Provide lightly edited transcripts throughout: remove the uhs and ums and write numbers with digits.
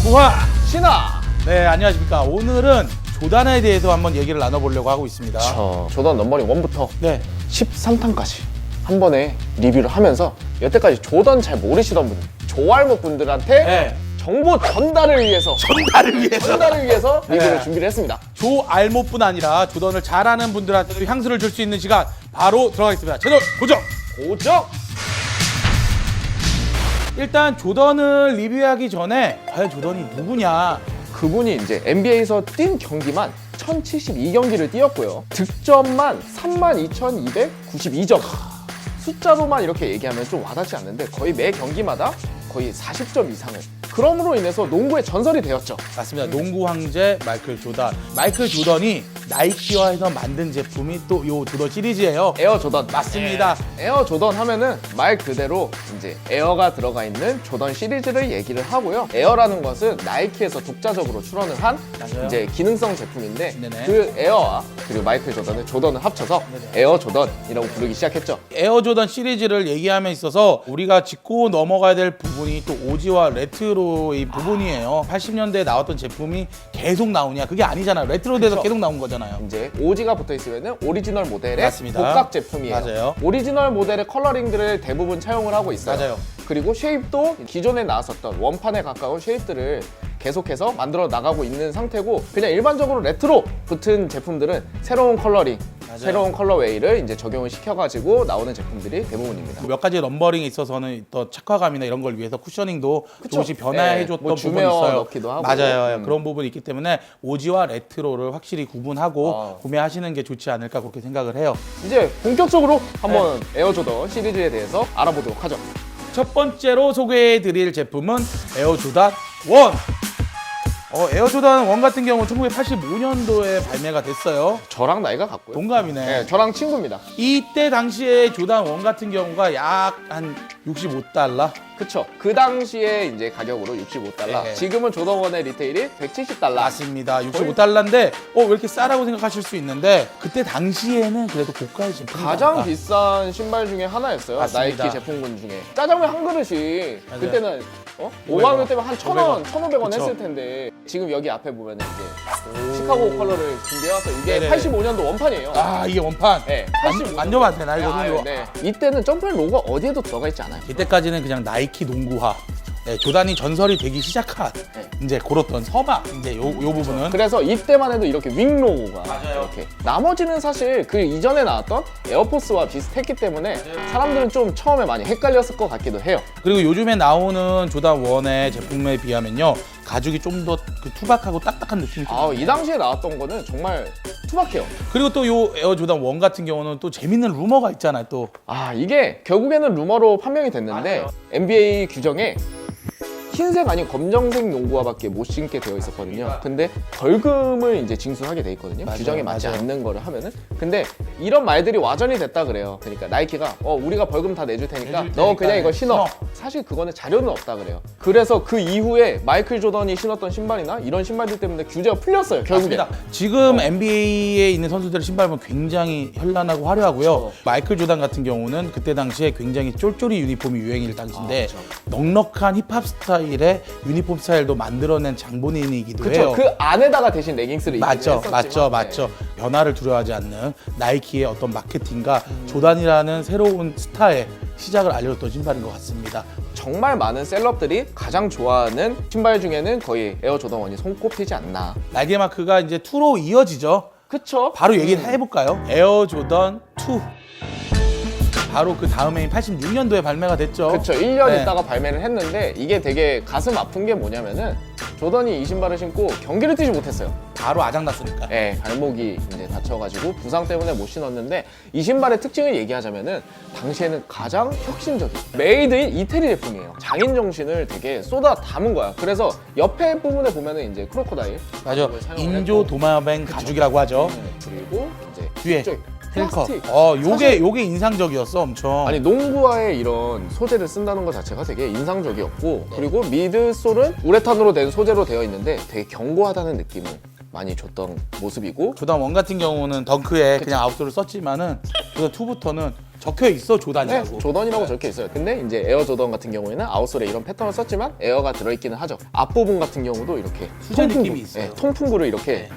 무하 신화! 네, 안녕하십니까. 오늘은 조단에 대해서 한번 얘기를 나눠보려고 하고 있습니다. 조던 넘버링 1부터 네, 13탄까지 한 번에 리뷰를 하면서 여태까지 조던 잘 모르시던 분들, 조알못 분들한테 네. 정보 전달을 위해서 전달을 위해서 리뷰를 네. 준비를 했습니다. 조 알못뿐 아니라 조던을 잘 아는 분들한테도 향수를 줄 수 있는 시간 바로 들어가겠습니다. 채널 고정! 고정! 일단 조던을 리뷰하기 전에 과연 조던이 누구냐? 그분이 이제 NBA에서 뛴 경기만 1072경기를 뛰었고요. 득점만 32,292점. 숫자로만 이렇게 얘기하면 좀 와닿지 않는데 거의 매 경기마다 거의 40점 이상을. 그럼으로 인해서 농구의 전설이 되었죠. 맞습니다. 농구 황제 마이클 조던. 마이클 조던이 나이키와에서 만든 제품이 또 요 조던 시리즈예요. 에어 조던. 맞습니다. 에어 조던 하면은 말 그대로 이제 에어가 들어가 있는 조던 시리즈를 얘기를 하고요. 에어라는 것은 나이키에서 독자적으로 출원을 한 맞아요. 이제 기능성 제품인데 네네. 그 에어와 그리고 마이클 조던을 합쳐서 네네. 에어 조던이라고 부르기 시작했죠. 에어 조던 시리즈를 얘기함에 있어서 우리가 짚고 넘어가야 될 부분이 또 오지와 레트로의 부분이에요. 80년대에 나왔던 제품이 계속 나오냐? 그게 아니잖아요. 레트로돼서 그쵸. 계속 나온 거잖아요. 이제 오지가 붙어 있으면은 오리지널 모델의 맞습니다. 복각 제품이에요. 맞아요. 오리지널 모델의 컬러링들을 대부분 차용을 하고 있어요. 맞아요. 그리고 쉐입도 기존에 나왔었던 원판에 가까운 쉐입들을 계속해서 만들어 나가고 있는 상태고 그냥 일반적으로 레트로 붙은 제품들은 새로운 컬러링, 맞아요. 새로운 컬러웨이를 이제 적용을 시켜가지고 나오는 제품들이 대부분입니다. 몇 가지 럼버링에 있어서는 또 착화감이나 이런 걸 위해서 쿠셔닝도 조금씩 변화해줬던 뭐 부분이 주메어 있어요. 넣기도 하고. 맞아요. 그런 부분이 있기 때문에 오지와 레트로를 확실히 구분하고 아. 구매하시는 게 좋지 않을까 그렇게 생각을 해요. 이제 본격적으로 한번 에어조던 시리즈에 대해서 알아보도록 하죠. 첫 번째로 소개해드릴 제품은 에어 조던 1. 에어 조던 1 같은 경우는 1985년도에 발매가 됐어요. 저랑 나이가 같고요. 동갑이네. 네, 저랑 친구입니다. 이때 당시에 조던 1 같은 경우가 약 한 65달러? 그쵸. 그 당시에 이제 가격으로 65달러. 네. 지금은 조던 1의 리테일이 170달러. 맞습니다. 65달러인데 왜 이렇게 싸라고 생각하실 수 있는데 그때 당시에는 그래도 고가의 제품이 가장 비싼 신발 중에 하나였어요. 맞습니다. 나이키 제품군 중에. 짜장면 한 그릇이 맞아요. 그때는 500 5학년 때면 한 1,000원, 1,500원 그쵸. 했을 텐데 지금 여기 앞에 보면은 이제 시카고 컬러를 준비해와서 이게 네네. 85년도 원판이에요. 아 이게 원판? 네, 만져봐도 되나 이거? 아, 이거? 네. 이때는 점프앤 로고가 어디에도 들어가 있지 않아요. 이때까지는 그냥 나이키 농구화. 네, 조단이 전설이 되기 시작한 네. 이제 그렇던 서막 이제 요 부분은 그래서 이때만 해도 이렇게 윙 로고가 맞아요. 이렇게 나머지는 사실 그 이전에 나왔던 에어포스와 비슷했기 때문에 사람들은 좀 처음에 많이 헷갈렸을 것 같기도 해요. 그리고 요즘에 나오는 조단 1의 제품에 비하면요 가죽이 좀 더 그 투박하고 딱딱한 느낌이 좀 이 당시에 나왔던 거는 정말 투박해요. 그리고 또 요 에어 조단 1 같은 경우는 또 재밌는 루머가 있잖아요 또. 이게 결국에는 루머로 판명이 됐는데 맞아요. NBA 규정에 흰색 아닌 검정색 농구화밖에 못 신게 되어 있었거든요. 근데 벌금을 이제 징수하게 돼 있거든요. 맞아요, 규정에 맞지 맞아요. 않는 거를 하면은. 근데 이런 말들이 와전이 됐다 그래요. 그러니까 나이키가 우리가 벌금 다 내줄 테니까 내줄 너 테니까 그냥 이거 신어. 신어. 사실 그거는 자료는 없다 그래요. 그래서 그 이후에 마이클 조던이 신었던 신발이나 이런 신발들 때문에 규제가 풀렸어요. 결국에. 맞습니다. 지금 NBA에 있는 선수들의 신발 보면 굉장히 현란하고 화려하고요. 그렇죠. 마이클 조단 같은 경우는 그때 당시에 굉장히 쫄쫄이 유니폼이 유행일 당시인데 그렇죠. 넉넉한 힙합 스타일의 유니폼 스타일도 만들어낸 장본인이기도 그쵸. 해요. 그 안에다가 대신 레깅스를 입기도 했었지만, 맞죠. 변화를 두려워하지 않는 나이키의 어떤 마케팅과 조단이라는 새로운 스타의 시작을 알려줬던 신발인 것 같습니다. 정말 많은 셀럽들이 가장 좋아하는 신발 중에는 거의 에어 조던 1이 손꼽히지 않나. 날개 마크가 이제 2로 이어지죠. 그쵸? 바로 얘기를 해볼까요? 에어 조던 2. 바로 그 다음해인 86년도에 발매가 됐죠. 그쵸. 1년 네. 있다가 발매를 했는데 이게 되게 가슴 아픈 게 뭐냐면은 조던이 이 신발을 신고 경기를 뛰지 못했어요. 바로 아작났으니까. 네, 발목이 이제 다쳐가지고 부상 때문에 못 신었는데 이 신발의 특징을 얘기하자면은 당시에는 가장 혁신적인 메이드 인 이태리 제품이에요. 장인 정신을 되게 쏟아 담은 거야. 그래서 옆에 부분에 보면은 이제 크로코다일 맞아. 그걸 사용을 인조 했고, 도마뱀 가죽이라고 하죠. 그리고 이제 뒤에 이쪽 힐컵. 플라스틱. 요게 인상적이었어, 엄청. 아니 농구화에 이런 소재를 쓴다는 것 자체가 되게 인상적이었고 그리고 미드솔은 우레탄으로 된 소재로 되어 있는데 되게 견고하다는 느낌을 많이 줬던 모습이고 조단 1 같은 경우는 덩크에 그냥 아웃솔을 썼지만은 조단 2부터는 적혀 있어 네, 조단이라고. 조던이라고 적혀 있어요. 근데 이제 에어 조던 같은 경우에는 아웃솔에 이런 패턴을 썼지만 에어가 들어있기는 하죠. 앞부분 같은 경우도 이렇게 수제 통풍구, 느낌이 있어요. 통풍구를 이렇게 네.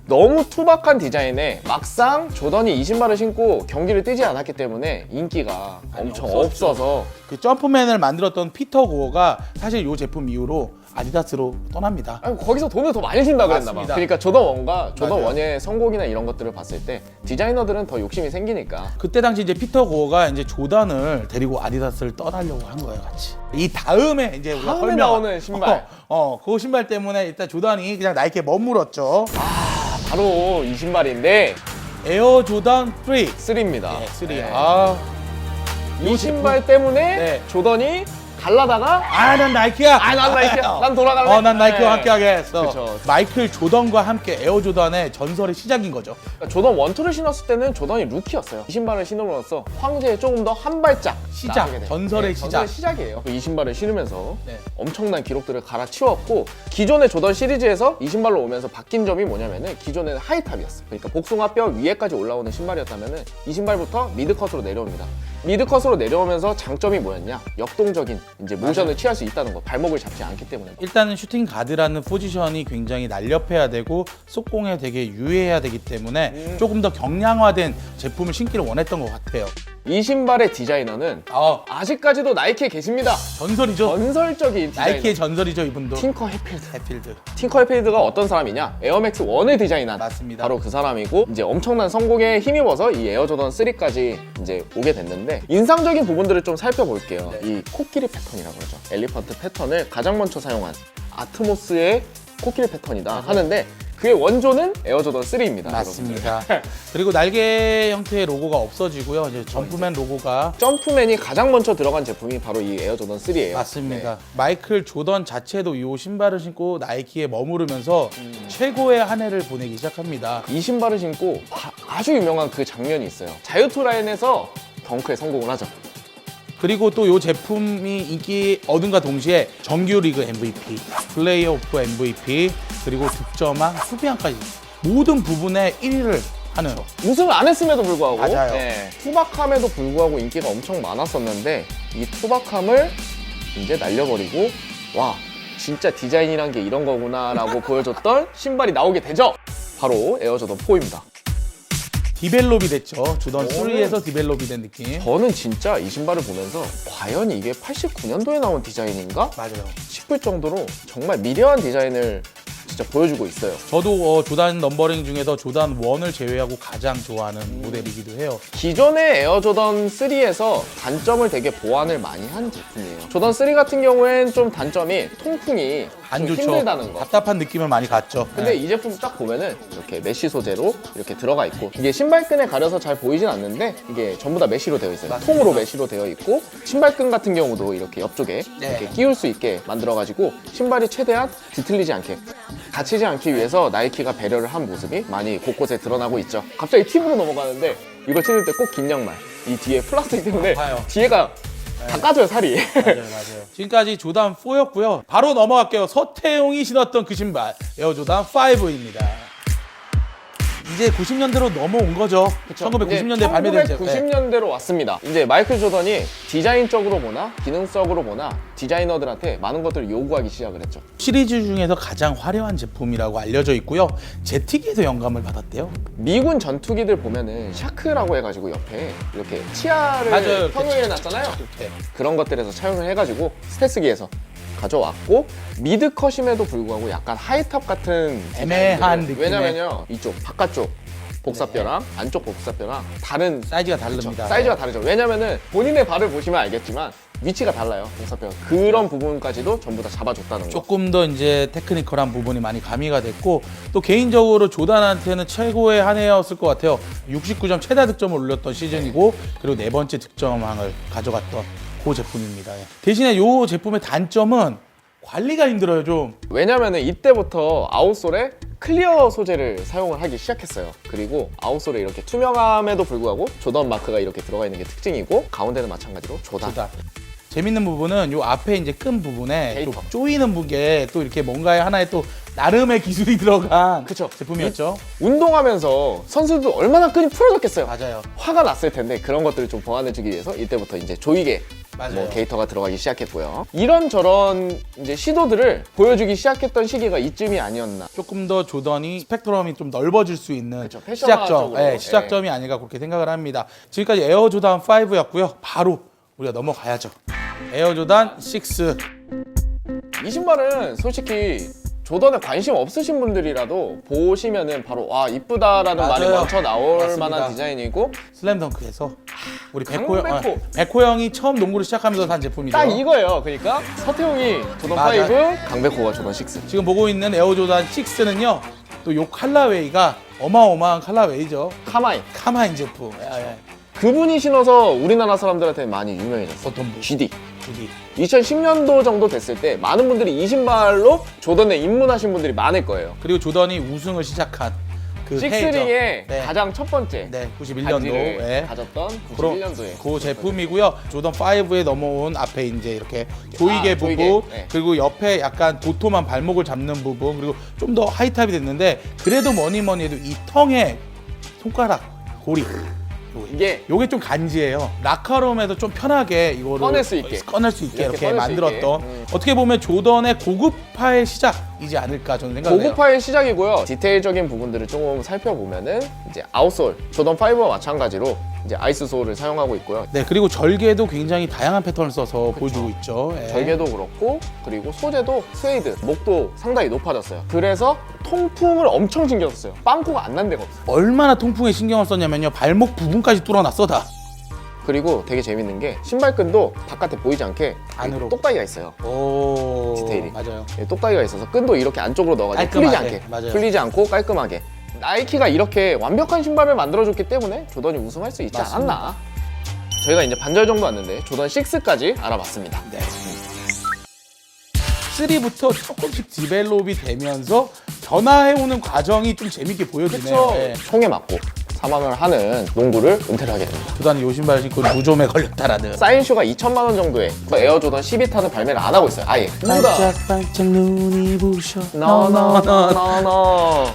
너무 투박한 디자인에 막상 조던이 이 신발을 신고 경기를 뛰지 않았기 때문에 인기가 엄청 없어서 그 점프맨을 만들었던 피터 고어가 사실 이 제품 이후로 아디다스로 떠납니다. 아니, 거기서 돈을 더 많이 쓴다 그랬나 봐. 맞습니다. 그러니까 조던 1과 조던 맞아요. 1의 성공이나 이런 것들을 봤을 때 디자이너들은 더 욕심이 생기니까 그때 당시 이제 피터 고어가 이제 조단을 데리고 아디다스를 떠나려고 한 거예요, 같이. 이 다음에 이제 우리가 다음에 나오는 신발. 그 신발 때문에 일단 조단이 그냥 나이키에 머물었죠. 바로 이 신발인데 에어 조단 3. 3입니다. 네, 3. 이 신발 때문에 네. 조던이 갈라다가 난 나이키야. 난 나이키야. 난 돌아갈래. 난 나이키와 네. 함께하게 했어. 그쵸. 마이클 조던과 함께 에어 조던의 전설의 시작인 거죠. 그러니까 조던 1, 2를 신었을 때는 조던이 루키였어요. 이 신발을 신음으로써 황제에 조금 더 한 발짝 시작, 나아가게 돼요. 전설의 시작. 시작이에요. 이 신발을 신으면서 네. 엄청난 기록들을 갈아치웠고 기존의 조던 시리즈에서 이 신발로 오면서 바뀐 점이 뭐냐면은 기존에는 하이탑이었어요. 그러니까 복숭아뼈 위에까지 올라오는 신발이었다면은 이 신발부터 미드컷으로 내려옵니다. 미드컷으로 내려오면서 장점이 뭐였냐? 역동적인 이제 모션을 취할 수 있다는 거. 발목을 잡지 않기 때문에. 일단은 슈팅 가드라는 포지션이 굉장히 날렵해야 되고 속공에 되게 유의해야 되기 때문에 조금 더 경량화된 제품을 신기를 원했던 것 같아요. 이 신발의 디자이너는 아직까지도 나이키에 계십니다. 전설이죠. 전설적인 디자이너. 나이키의 전설이죠, 이분도. 팅커 해필드. 해필드. 팅커 해필드가 어떤 사람이냐? 에어맥스 1을 디자인한 맞습니다. 바로 그 사람이고 이제 엄청난 성공에 힘입어서 이 에어조던 3까지 이제 오게 됐는데 인상적인 부분들을 좀 살펴볼게요. 네. 이 코끼리 패턴이라고 그러죠. 엘리펀트 패턴을 가장 먼저 사용한 아트모스의 코끼리 패턴이다 하는데 그의 원조는 에어조던 3입니다. 맞습니다. 그리고 날개 형태의 로고가 없어지고요. 이제 점프맨 로고가 점프맨이 가장 먼저 들어간 제품이 바로 이 에어조던 3예요. 맞습니다. 마이클 조던 자체도 이 신발을 신고 나이키에 머무르면서 최고의 한 해를 보내기 시작합니다. 이 신발을 신고 아주 유명한 그 장면이 있어요. 자유투 라인에서 덩크에 성공을 하죠. 그리고 또 이 제품이 인기 얻은과 동시에 정규 리그 MVP, 플레이어 오프 MVP, 그리고 득점왕, 수비왕까지 모든 부분에 1위를 하는 우승을 안 했음에도 불구하고 맞아요. 투박함에도 불구하고 인기가 엄청 많았었는데 이 투박함을 이제 날려버리고 와 진짜 디자인이란 게 이런 거구나 라고 보여줬던 신발이 나오게 되죠. 바로 에어조던 4입니다. 디벨롭이 됐죠. 조던 3에서 디벨롭이 된 느낌. 저는 진짜 이 신발을 보면서 과연 이게 89년도에 나온 디자인인가 맞아요. 싶을 정도로 정말 미려한 디자인을 진짜 보여주고 있어요. 저도 조단 넘버링 중에서 조단 1을 제외하고 가장 좋아하는 모델이기도 해요. 기존의 에어조던 3에서 단점을 되게 보완을 많이 한 제품이에요. 조던 3 같은 경우엔 좀 단점이 통풍이 안 좀 좋죠. 힘들다는 거. 답답한 느낌을 많이 갖죠. 근데 네. 이 제품 딱 보면은 이렇게 메쉬 소재로 이렇게 들어가 있고 이게 신발끈에 가려서 잘 보이진 않는데 이게 전부 다 메쉬로 되어 있어요. 맞습니다. 통으로 메쉬로 되어 있고 신발끈 같은 경우도 이렇게 옆쪽에 네. 이렇게 끼울 수 있게 만들어가지고 신발이 최대한 뒤틀리지 않게 다치지 않기 위해서 나이키가 배려를 한 모습이 많이 곳곳에 드러나고 있죠. 갑자기 팁으로 넘어가는데 이걸 신을 때 꼭 긴 양말 이 뒤에 플라스틱 때문에 봐요. 뒤에가 다 까져요 살이. 맞아요. 지금까지 조단 4였고요. 바로 넘어갈게요. 서태웅이 신었던 그 신발 에어 조단 5입니다. 이제 90년대로 넘어온 거죠. 1990년대 발매된 제품. 1990년대로 왔습니다. 이제 마이클 조던이 디자인적으로 보나 기능적으로 보나 디자이너들한테 많은 것들을 요구하기 시작을 했죠. 시리즈 중에서 가장 화려한 제품이라고 알려져 있고요. 제트기에서 영감을 받았대요. 미군 전투기들 보면은 샤크라고 해가지고 옆에 이렇게 치아를 맞아요. 평형해놨잖아요. 이렇게. 그런 것들에서 차용을 해가지고 스텔스기에서 가져왔고 미드컷임에도 불구하고 약간 하이탑 같은 애매한 디자인들을- 느낌의- 왜냐면요 이쪽 바깥쪽 복사뼈랑 안쪽 복사뼈랑 다른 사이즈가 다릅니다. 사이즈가 다르죠. 왜냐면은 본인의 발을 보시면 알겠지만 위치가 달라요. 복사뼈 그런 부분까지도 전부 다 잡아줬다는 거. 조금 더 이제 테크니컬한 부분이 많이 가미가 됐고 또 개인적으로 조단한테는 최고의 한 해였을 것 같아요. 69점 최다 득점을 올렸던 시즌이고 그리고 네 번째 득점왕을 가져갔던 그 제품입니다. 대신에 이 제품의 단점은 관리가 힘들어요 좀. 왜냐면은 이때부터 아웃솔에 클리어 소재를 사용을 하기 시작했어요. 그리고 아웃솔에 이렇게 투명함에도 불구하고 조던 마크가 이렇게 들어가 있는 게 특징이고 가운데는 마찬가지로 조단. 재밌는 부분은 요 앞에 이제 끈 부분에 또 데이터. 조이는 무게 또 이렇게 뭔가에 하나의 또 나름의 기술이 들어간 그쵸. 제품이었죠. 운동하면서 선수도 얼마나 끈이 풀어졌겠어요. 맞아요. 화가 났을 텐데 그런 것들을 좀 보완해주기 위해서 이때부터 이제 조이게 맞아요. 뭐 게이터가 들어가기 시작했고요. 이런저런 이제 시도들을 보여주기 시작했던 시기가 이쯤이 아니었나. 조금 더 조던이 스펙트럼이 좀 넓어질 수 있는 그쵸, 패션화 시작점, 쪽으로. 예, 시작점이 아닌가 그렇게 생각을 합니다. 지금까지 에어 조단 5였고요. 바로 우리가 넘어가야죠. 에어 조단 6. 이 신발은 솔직히 조던에 관심 없으신 분들이라도 보시면은 바로 와 이쁘다라는 말이 맞아요. 먼저 나올 맞습니다. 만한 디자인이고 슬램덩크에서 우리 백호 강백호. 형, 백호 형이 처음 농구를 시작하면서 산 제품이죠. 딱 이거예요. 그러니까 서태웅이 조던 맞아요. 5, 강백호가 조던 6. 지금 보고 있는 에어 조단 6는요. 또 요 칼라웨이가 어마어마한 칼라웨이죠. 카마인. 카마인 제품. 예. 그분이 신어서 우리나라 사람들한테 많이 유명해졌어. 어떤 분? GD. 여기 2010년도 정도 됐을 때 많은 분들이 이 신발로 조던에 입문하신 분들이 많을 거예요. 그리고 조던이 우승을 시작한 그 해죠. 식스링의 네. 가장 첫 번째 네, 91년도. 예. 가졌던 그럼 91년도에 그 제품이고요. 조던 5에 넘어온 앞에 이제 이렇게 조이개 아, 부분, 조이개. 네. 그리고 옆에 약간 도톰한 발목을 잡는 부분, 그리고 좀 더 하이탑이 됐는데 그래도 뭐니 해도 이 텅에 손가락, 고리 요게 좀 간지예요. 라카롬에도 좀 편하게 이거를 꺼낼 수 있게. 이렇게 꺼낼 수 만들었던 있게. 어떻게 보면 조던의 고급화의 시작이지 않을까 저는 생각해요. 고급화의 시작이고요. 디테일적인 부분들을 조금 살펴보면은 이제 아웃솔 조던 5와 마찬가지로 이제 아이스 소울을 사용하고 있고요. 네, 그리고 절개도 굉장히 다양한 패턴을 써서 보여주고 있죠. 예. 절개도 그렇고 그리고 소재도 스웨이드 목도 상당히 높아졌어요. 그래서 통풍을 엄청 신경 썼어요. 빵꾸가 안 난 데가 없어요. 얼마나 통풍에 신경을 썼냐면요. 발목 부분까지 뚫어놨어 다. 그리고 되게 재밌는 게 신발끈도 바깥에 보이지 않게 안으로. 똑딱이가 있어요. 오, 디테일이. 맞아요. 똑딱이가 있어서 끈도 이렇게 안쪽으로 넣어가지고 풀리지 깔끔하게. 않게 맞아요. 풀리지 않고 깔끔하게 나이키가 이렇게 완벽한 신발을 만들어줬기 때문에 조던이 우승할 수 있지 맞습니다. 않았나. 저희가 이제 반절 정도 왔는데 조던 6까지 알아봤습니다. 네. 3부터 조금씩 디벨롭이 되면서 변화해오는 과정이 좀 재밌게 보여지네요. 그쵸? 예. 총에 맞고 사망을 하는 농구를 은퇴를 하게 됩니다. 조단이 요 신발 신고 무좀에 걸렸다라는. 사인쇼가 2천만 원 정도에 에어 조던 12타는 발매를 안 하고 있어요. 아예. 반짝반짝 눈이 부셔. 너너너너너